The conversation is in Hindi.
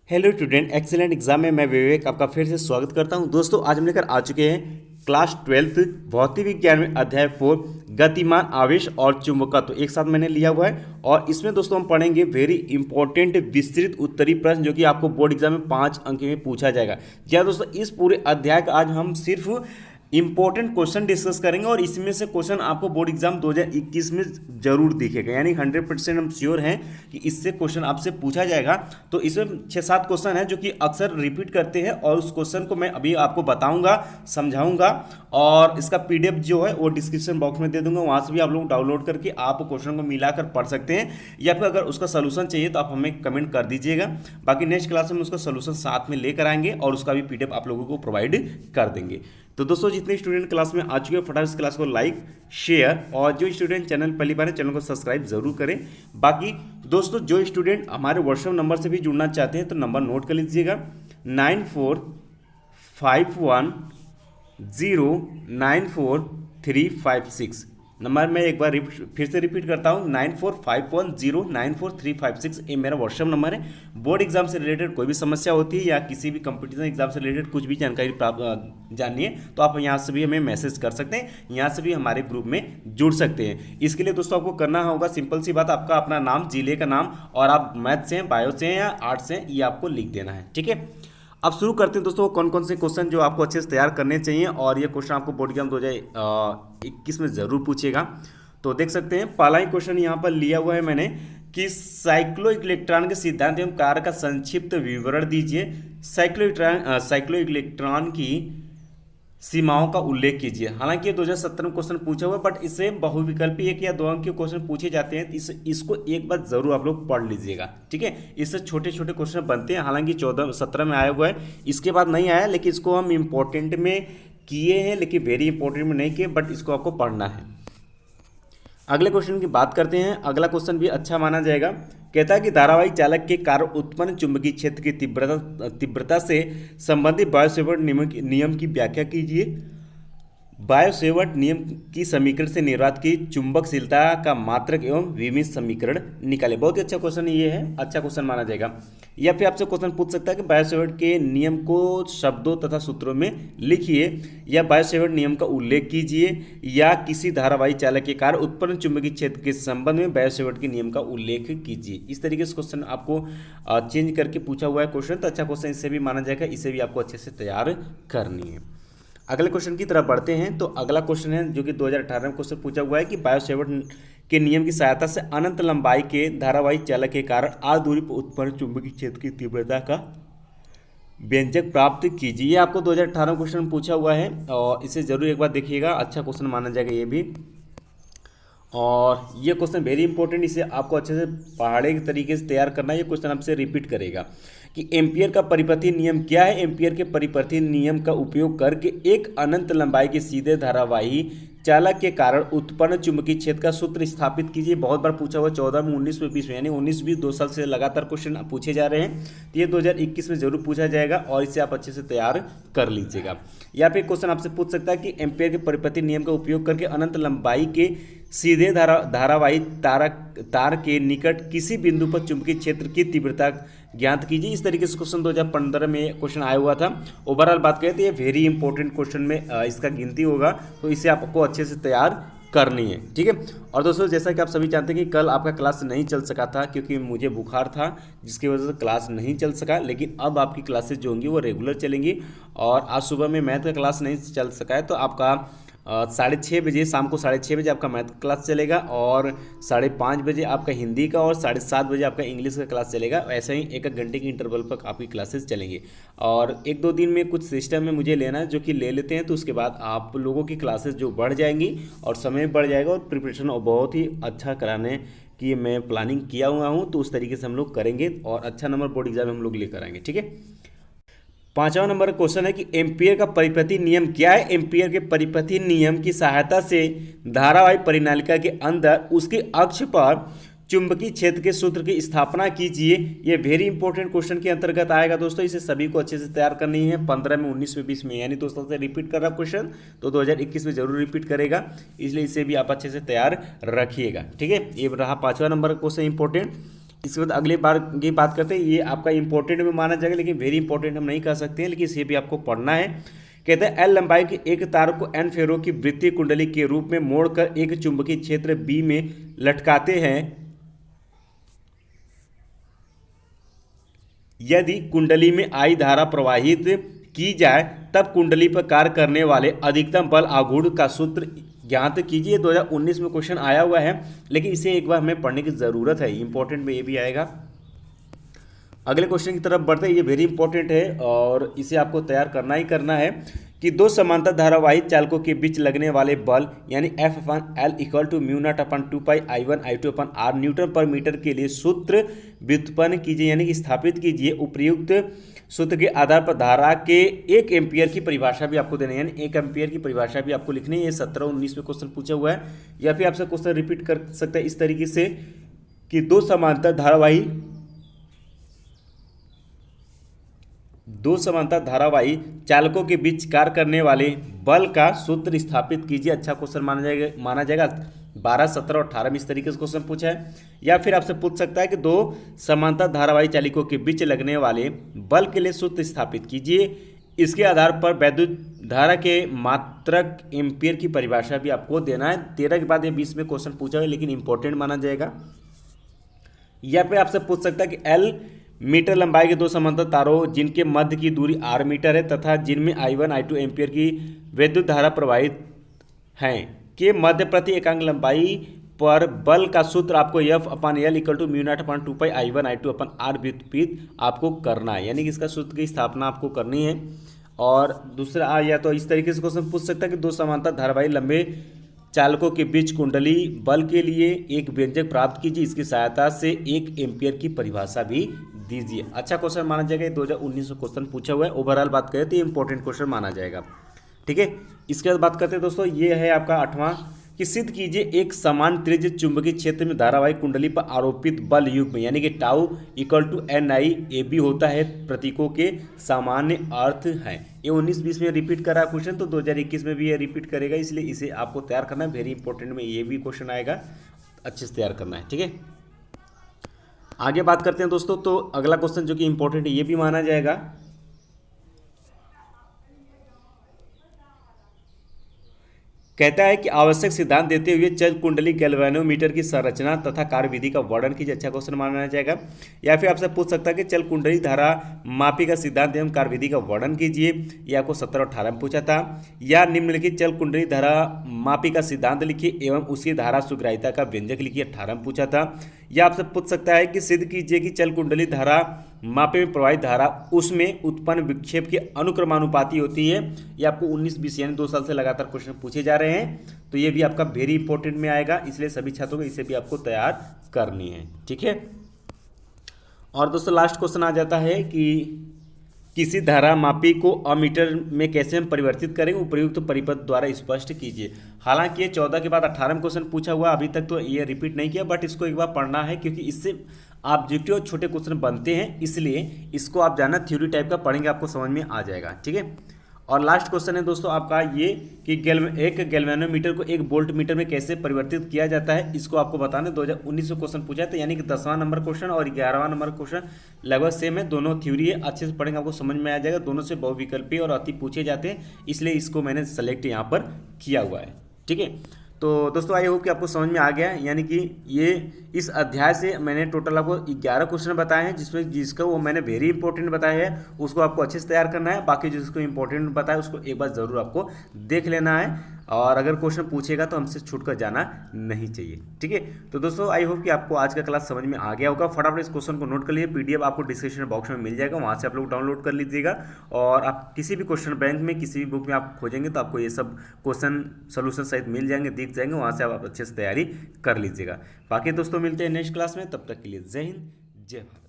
हेलो स्टूडेंट, एक्सीलेंट एग्जाम में मैं विवेक आपका फिर से स्वागत करता हूं। दोस्तों आज हम लेकर आ चुके हैं क्लास 12 भौतिक विज्ञान में अध्याय 4 गतिमान आवेश और चुंबकत्व एक साथ मैंने लिया हुआ है। और इसमें दोस्तों हम पढ़ेंगे वेरी इंपॉर्टेंट विस्तृत उत्तरी प्रश्न जो कि आपको बोर्ड एग्जाम में 5 अंक में पूछा जाएगा। जी हाँ दोस्तों, इस पूरे अध्याय का आज हम सिर्फ इंपॉर्टेंट क्वेश्चन डिस्कस करेंगे और इसमें से क्वेश्चन आपको बोर्ड एग्जाम 2021 में जरूर दिखेगा, यानी 100% हम श्योर हैं कि इससे क्वेश्चन आपसे पूछा जाएगा। तो इसमें 6-7 क्वेश्चन हैं जो कि अक्सर रिपीट करते हैं और उस क्वेश्चन को मैं अभी आपको बताऊंगा, समझाऊंगा और इसका पीडीएफ जो है वो डिस्क्रिप्शन बॉक्स में दे दूंगा। वहां से भी आप लोग डाउनलोड करके आप क्वेश्चन को मिलाकर पढ़ सकते हैं, या फिर अगर उसका सोल्यूशन चाहिए तो आप हमें कमेंट कर दीजिएगा। बाकी नेक्स्ट क्लास में उसका सोल्यूशन साथ में लेकर आएंगे और उसका भी पीडीएफ आप लोगों को प्रोवाइड कर देंगे। तो दोस्तों जितने स्टूडेंट क्लास में आ चुके हैं फटाफट इस क्लास को लाइक शेयर और जो स्टूडेंट चैनल पहली बार है चैनल को सब्सक्राइब जरूर करें। बाकी दोस्तों जो स्टूडेंट हमारे व्हाट्सएप नंबर से भी जुड़ना चाहते हैं तो नंबर नोट कर लीजिएगा 9451094356। नंबर मैं एक बार फिर से रिपीट करता हूँ 9451094356। ये मेरा व्हाट्सएप नंबर है। बोर्ड एग्जाम से रिलेटेड कोई भी समस्या होती है या किसी भी कंपटीशन एग्जाम से रिलेटेड कुछ भी जानकारी प्राप्त जाननी है तो आप यहाँ से भी हमें मैसेज कर सकते हैं, यहाँ से भी हमारे ग्रुप में जुड़ सकते हैं। इसके लिए दोस्तों आपको करना होगा सिंपल सी बात, आपका अपना नाम, जिले का नाम और आप मैथ से हैं, बायो से हैं या आर्ट से हैं, ये आपको लिख देना है। ठीक है, अब शुरू करते हैं दोस्तों कौन कौन से क्वेश्चन जो आपको अच्छे से तैयार करने चाहिए और ये क्वेश्चन आपको बोर्ड एग्जाम 2021 में ज़रूर पूछेगा। तो देख सकते हैं पहला ही क्वेश्चन यहाँ पर लिया हुआ है मैंने कि साइक्लो इलेक्ट्रॉन के सिद्धांत एवं कार्य का संक्षिप्त विवरण दीजिए। साइक्लो इलेक्ट्रॉन की सीमाओं का उल्लेख कीजिए। हालांकि ये 2017 में क्वेश्चन पूछा हुआ है, बट इससे बहुविकल्पी 1 या 2 अंक के क्वेश्चन पूछे जाते हैं। इसको एक बार जरूर आप लोग पढ़ लीजिएगा। ठीक है, इससे छोटे छोटे क्वेश्चन बनते हैं। हालांकि 17 में आया हुआ है, इसके बाद नहीं आया, लेकिन इसको हम इंपॉर्टेंट में किए हैं, लेकिन वेरी इंपॉर्टेंट में नहीं किए, बट इसको आपको पढ़ना है। अगले क्वेश्चन की बात करते हैं। अगला क्वेश्चन भी अच्छा माना जाएगा। कहता है कि धारावाही चालक के कारण उत्पन्न चुंबकीय क्षेत्र की तीव्रता से संबंधित बायोसेवर्ट नियम की व्याख्या कीजिए। बायोसेवर्ट नियम की समीकरण से निर्वात की चुंबकशीलता का मात्रक एवं विमित समीकरण निकाले। बहुत ही अच्छा क्वेश्चन ये है, अच्छा क्वेश्चन माना जाएगा। या फिर आपसे क्वेश्चन पूछ सकता है कि बायोसेवर्ट के नियम को शब्दों तथा सूत्रों में लिखिए, या बायोसेवर्ट नियम का उल्लेख कीजिए, या किसी धारावाही चालक के कारण उत्पन्न चुंबकीय क्षेत्र के संबंध में बायोसेवर्ट के नियम का उल्लेख कीजिए। इस तरीके से क्वेश्चन आपको चेंज करके पूछा हुआ है क्वेश्चन, तो अच्छा क्वेश्चन इससे भी माना जाएगा। इसे भी आपको अच्छे से तैयार करनी है। अगले क्वेश्चन की तरफ बढ़ते हैं। तो अगला क्वेश्चन है जो कि 2018 में क्वेश्चन पूछा हुआ है कि बायोसेवर्ट के नियम की सहायता से अनंत लंबाई के धारावाही चालक के कारण आर दूरी पर उत्पन्न चुंबकीय क्षेत्र की तीव्रता का व्यंजक प्राप्त कीजिए। ये आपको 2018 में क्वेश्चन पूछा हुआ है और इसे जरूर एक बार देखिएगा, अच्छा क्वेश्चन माना जाएगा ये भी। और ये क्वेश्चन वेरी इंपॉर्टेंट, इसे आपको अच्छे से पहाड़े के तरीके से तैयार करना है। ये क्वेश्चन आपसे रिपीट करेगा कि एम्पियर का परिपथी नियम क्या है। एम्पियर के परिपथी नियम का उपयोग करके एक अनंत लंबाई के सीधे धारावाही चालक के कारण उत्पन्न चुंबकीय क्षेत्र का सूत्र स्थापित कीजिए। बहुत बार पूछा हुआ 14 में, 19 में, 20 में, यानी 19-20 2 साल से लगातार क्वेश्चन पूछे जा रहे हैं। तो ये 2021 में जरूर पूछा जाएगा और इसे आप अच्छे से तैयार कर लीजिएगा। या फिर क्वेश्चन आपसे पूछ सकता है कि एम्पियर के परिपथी नियम का उपयोग करके अनंत लंबाई के सीधे धारावाही तार के निकट किसी बिंदु पर चुंबकीय क्षेत्र की तीव्रता ज्ञात कीजिए। इस तरीके से क्वेश्चन 2015 में क्वेश्चन आया हुआ था। ओवरऑल बात करें तो ये वेरी इंपॉर्टेंट क्वेश्चन में इसका गिनती होगा, तो इसे आपको अच्छे से तैयार करनी है। ठीक है, और दोस्तों जैसा कि आप सभी जानते हैं कि कल आपका क्लास नहीं चल सका था क्योंकि मुझे बुखार था, जिसकी वजह से क्लास नहीं चल सका। लेकिन अब आपकी क्लासेज जो होंगी वो रेगुलर चलेंगी। और आज सुबह में मैथ का क्लास नहीं चल सका है, तो आपका 6:30 बजे, शाम को 6:30 बजे आपका मैथ क्लास चलेगा और 5:30 बजे आपका हिंदी का और 7:30 बजे आपका इंग्लिश का क्लास चलेगा। ऐसे ही 1-1 घंटे की इंटरवल पर आपकी क्लासेस चलेंगी। और 1-2 दिन में कुछ सिस्टम में मुझे लेना है, जो कि ले लेते हैं, तो उसके बाद आप लोगों की क्लासेस जो बढ़ जाएंगी और समय बढ़ जाएगा और प्रिपरेशन बहुत ही अच्छा कराने की मैं प्लानिंग किया हुआ हूँ। तो उस तरीके से हम लोग करेंगे और अच्छा नंबर बोर्ड एग्जाम में हम लोग लेकर आएंगे। ठीक है, 5वां नंबर क्वेश्चन है कि एम्पियर का परिपथी नियम क्या है। एम्पियर के परिपथी नियम की सहायता से धारावाही परिनालिका के अंदर उसके अक्ष पर चुंबकीय क्षेत्र के सूत्र की स्थापना कीजिए। ये वेरी इंपॉर्टेंट क्वेश्चन के अंतर्गत आएगा दोस्तों। इसे सभी को अच्छे से तैयार करनी है। 15 में, 19 में, 20 में, यानी 2 साल से रिपीट कर रहा क्वेश्चन, तो 2021 में जरूर रिपीट करेगा, इसलिए इसे भी आप अच्छे से तैयार रखिएगा। ठीक है, ये रहा 5वां नंबर क्वेश्चन इंपॉर्टेंट। इसके बाद अगली बार की बात करते हैं, ये आपका इंपॉर्टेंट में माना जाएगा लेकिन वेरी इंपॉर्टेंट हम नहीं कह सकते हैं, लेकिन इसे भी आपको पढ़ना है। कहते हैं एल लंबाई के एक तार को एन फेरों की वृत्तीय कुंडली के रूप में मोड़कर एक चुंबकीय क्षेत्र बी में लटकाते हैं। यदि कुंडली में आई धारा प्रवाहित की जाए तब कुंडली पर कार्य करने वाले अधिकतम बल आघूर्ण का सूत्र ज्ञात कीजिए। 2019 में क्वेश्चन आया हुआ है, लेकिन इसे एक बार हमें पढ़ने की ज़रूरत है, इंपॉर्टेंट में ये भी आएगा। अगले क्वेश्चन की तरफ बढ़ते हैं, ये वेरी इंपॉर्टेंट है और इसे आपको तैयार करना ही करना है कि दो समांतर धारावाही चालकों के बीच लगने वाले बल यानी F/L equal to μ0/2πI1I2/r newton per metre के लिए सूत्र व्युत्पन्न कीजिए यानी कि स्थापित कीजिए। उपयुक्त सूत्र के आधार पर धारा के 1 एम्पियर की परिभाषा भी आपको देना है, यानी 1 एम्पियर की परिभाषा भी आपको लिखनी है। ये 17-19 में क्वेश्चन पूछा हुआ है, या फिर आपसे क्वेश्चन रिपीट कर सकते हैं इस तरीके से कि दो समांतर धारावाही चालकों के बीच कार्य करने वाले बल का सूत्र स्थापित कीजिए। अच्छा क्वेश्चन माना जाएगा। 12, 17 और 18 में इस तरीके से क्वेश्चन पूछा है। या फिर आपसे पूछ सकता है कि दो समांतर धारावाही चालकों के बीच लगने वाले बल के लिए सूत्र स्थापित कीजिए। इसके आधार पर वैद्युत धारा के मात्रक एम्पियर की परिभाषा भी आपको देना है। 13 के बाद ये 20 में क्वेश्चन पूछा है, लेकिन इंपॉर्टेंट माना जाएगा। या फिर आपसे पूछ सकता है कि L मीटर लंबाई के दो समांतर तारों जिनके मध्य की दूरी r मीटर है तथा जिनमें I1 I2 एम्पियर की विद्युत धारा प्रवाहित हैं के मध्य प्रति एकांक लंबाई पर बल का सूत्र आपको F/L इक्वल टू μ0/2πI1I2/r व्युत्पन्न आपको करना है, यानी कि इसका सूत्र की स्थापना आपको करनी है। और दूसरा या तो इस तरीके से क्वेश्चन पूछ सकता है कि दो समांतर धारावाही लंबे चालकों के बीच कुंडली बल के लिए एक व्यंजक प्राप्त कीजिए, इसकी सहायता से 1 एम्पियर की परिभाषा भी दीजिए। अच्छा क्वेश्चन माना जाएगा, 2019 में क्वेश्चन पूछा हुआ है। ओवरऑल बात करें तो ये इंपॉर्टेंट क्वेश्चन माना जाएगा, ठीक है। इसके बाद बात करते हैं दोस्तों, ये है आपका 8वां कि सिद्ध कीजिए एक समान त्रिज्य चुंबकीय क्षेत्र में धारावाही कुंडली पर आरोपित बल युग्म यानी कि टाउ इक्वल टू NI/AB होता है प्रतीकों के सामान्य अर्थ हैं। ये 19-20 में रिपीट करा क्वेश्चन, तो 2021 में भी ये रिपीट करेगा, इसलिए इसे आपको तैयार करना है। वेरी इंपॉर्टेंट में ये भी क्वेश्चन आएगा, अच्छे से तैयार करना है, ठीक है। आगे बात करते हैं दोस्तों, तो अगला क्वेश्चन जो कि इंपॉर्टेंट है ये भी माना जाएगा। कहता है कि आवश्यक सिद्धांत देते हुए चल कुंडली गैल्वेनोमीटर की संरचना तथा कार्यविधि का वर्णन कीजिए। अच्छा क्वेश्चन माना जाएगा। या फिर आपसे पूछ सकता है कि चल कुंडली धारा मापी का सिद्धांत एवं कार्यविधि का वर्णन कीजिए, ये आपको 17 और 18 में पूछा था। या निम्नलिखित चल कुंडली धारा मापी का सिद्धांत लिखिए एवं उसकी धारा सुग्राहिता का व्यंजक लिखिए, 18 में पूछा था। या आपसे पूछ सकता है कि सिद्ध कीजिए कि चल कुंडली धारा मापे में प्रवाहित धारा उसमें उत्पन्न विक्षेप के अनुक्रमानुपाती होती है। ये आपको 19-20 यानी 2 साल से लगातार क्वेश्चन पूछे जा रहे हैं, तो ये भी आपका वेरी इंपॉर्टेंट में आएगा, इसलिए सभी छात्रों को इसे भी आपको तैयार करनी है, ठीक है। और दोस्तों लास्ट क्वेश्चन आ जाता है कि किसी धारा मापी को अमीटर में कैसे हम परिवर्तित करेंगे, उपयुक्त परिपथ द्वारा स्पष्ट कीजिए। हालांकि ये 14 के बाद 18 में क्वेश्चन पूछा हुआ, अभी तक तो ये रिपीट नहीं किया, बट इसको एक बार पढ़ना है क्योंकि इससे ऑब्जेक्टिव और छोटे क्वेश्चन बनते हैं, इसलिए इसको आप जाना थ्योरी टाइप का पढ़ेंगे, आपको समझ में आ जाएगा, ठीक है। और लास्ट क्वेश्चन है दोस्तों आपका ये कि एक गैल्वेनोमीटर को एक वोल्ट मीटर में कैसे परिवर्तित किया जाता है, इसको आपको बताना। 2019 में क्वेश्चन पूछा है, तो यानी कि 10वां नंबर क्वेश्चन और 11वां नंबर क्वेश्चन लगभग सेम है, दोनों थ्योरी है, अच्छे से पढ़ेंगे आपको समझ में आ जाएगा। दोनों से बहुविकल्पी और अति पूछे जाते हैं, इसलिए इसको मैंने सेलेक्ट यहाँ पर किया हुआ है, ठीक है। तो दोस्तों आई होप कि आपको समझ में आ गया है, यानी कि ये इस अध्याय से मैंने टोटल आपको 11 क्वेश्चन बताए हैं, जिसका वो मैंने वेरी इंपॉर्टेंट बताया है, उसको आपको अच्छे से तैयार करना है। बाकी जिसको इंपॉर्टेंट बताया उसको एक बार ज़रूर आपको देख लेना है, और अगर क्वेश्चन पूछेगा तो हमसे छूट कर जाना नहीं चाहिए, ठीक है। तो दोस्तों आई होप कि आपको आज का क्लास समझ में आ गया होगा। फटाफट इस क्वेश्चन को नोट कर लीजिए, PDF आपको डिस्क्रिप्शन बॉक्स में मिल जाएगा, वहाँ से आप लोग डाउनलोड कर लीजिएगा। और आप किसी भी क्वेश्चन बैंक में किसी भी बुक में आप खोजेंगे तो आपको ये सब क्वेश्चन सोल्यूशन सहित मिल जाएंगे, दिख जाएंगे, वहाँ से आप अच्छे से तैयारी कर लीजिएगा। बाकी दोस्तों मिलते हैं नेक्स्ट क्लास में, तब तक के लिए जय हिंद, जय भारत।